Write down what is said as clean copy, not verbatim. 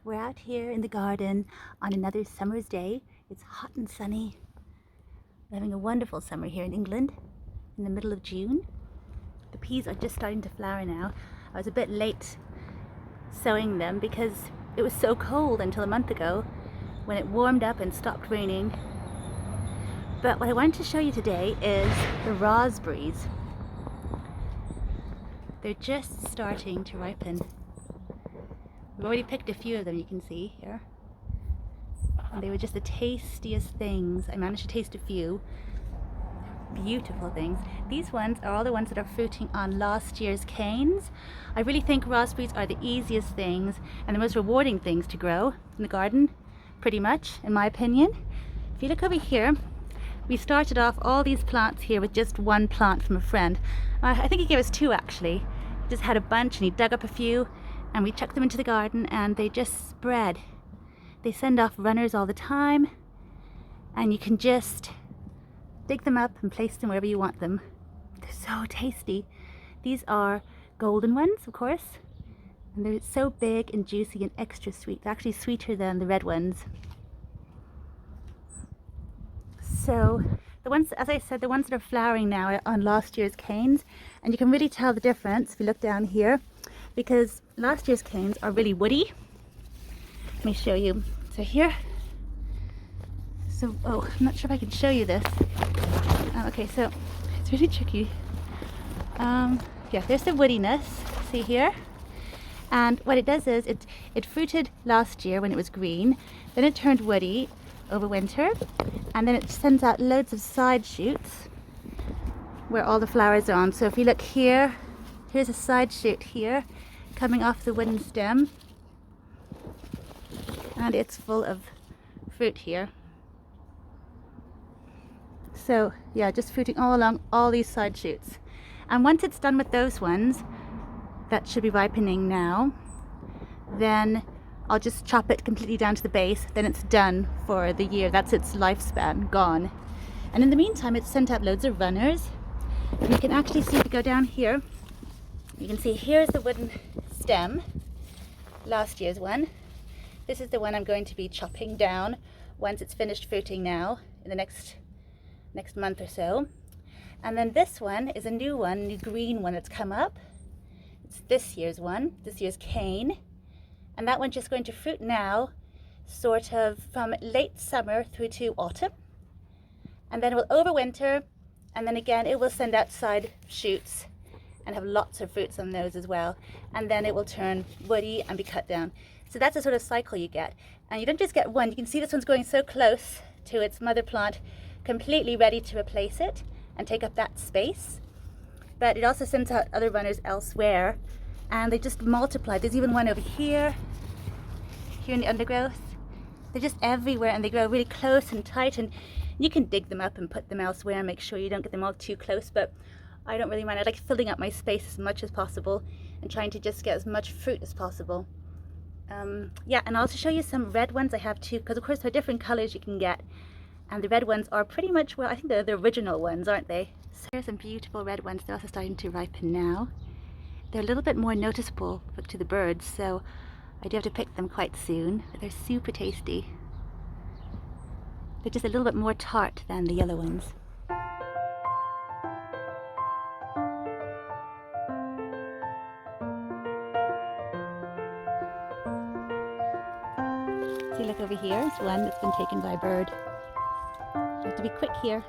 We're out here in the garden on another summer's day. It's hot and sunny. We're having a wonderful summer here in England in the middle of June. The peas are just starting to flower now. I was a bit late sowing them because it was so cold until a month ago when it warmed up and stopped raining. But what I wanted to show you today is the raspberries. They're just starting to ripen. We've already picked a few of them, you can see here. And they were just the tastiest things. I managed to taste a few. Beautiful things. These ones are all the ones that are fruiting on last year's canes. I really think raspberries are the easiest things and the most rewarding things to grow in the garden, pretty much, in my opinion. If you look over here, we started off all these plants here with just one plant from a friend. I think he gave us two actually. He just had a bunch and he dug up a few and we chucked them into the garden and they just spread. They send off runners all the time and you can just dig them up and place them wherever you want them. They're so tasty. These are golden ones, of course, and they're so big and juicy and extra sweet. They're actually sweeter than the red ones. So the ones, as I said, the ones that are flowering now are on last year's canes, and you can really tell the difference if you look down here, because last year's canes are really woody. Let me show you. So here, oh, I'm not sure if I can show you this. Okay, so it's really tricky. Yeah, there's the woodiness, see here? And what it does is it fruited last year when it was green, then it turned woody over winter, and then it sends out loads of side shoots where all the flowers are on. So if you look here, here's a side shoot here coming off the wooden stem, and it's full of fruit here. So yeah, just fruiting all along all these side shoots. And once it's done with those ones, that should be ripening now, then I'll just chop it completely down to the base, then it's done for the year. That's its lifespan, gone. And in the meantime, it's sent out loads of runners. And you can actually see, if you go down here, you can see here's the wooden stem, last year's one. This is the one I'm going to be chopping down once it's finished fruiting now, in the next month or so. And then this one is a new one, new green one that's come up. It's this year's one, this year's cane. And that one's just going to fruit now, sort of from late summer through to autumn. And then it will overwinter, and then again it will send out side shoots and have lots of fruits on those as well. And then it will turn woody and be cut down. So that's the sort of cycle you get. And you don't just get one. You can see this one's growing so close to its mother plant, completely ready to replace it and take up that space. But it also sends out other runners elsewhere, and they just multiply. There's even one over here in the undergrowth. They're just everywhere, and they grow really close and tight, and you can dig them up and put them elsewhere and make sure you don't get them all too close, but I don't really mind. I like filling up my space as much as possible and trying to just get as much fruit as possible. Yeah, and I'll also show you some red ones I have too, because of course there are different colors you can get, and the red ones are pretty much, well, I think they're the original ones, aren't they? So here's some beautiful red ones. They're also starting to ripen now. They're a little bit more noticeable to the birds, so I do have to pick them quite soon. But they're super tasty. They're just a little bit more tart than the yellow ones. See, look over here, it's one that's been taken by a bird. You have to be quick here.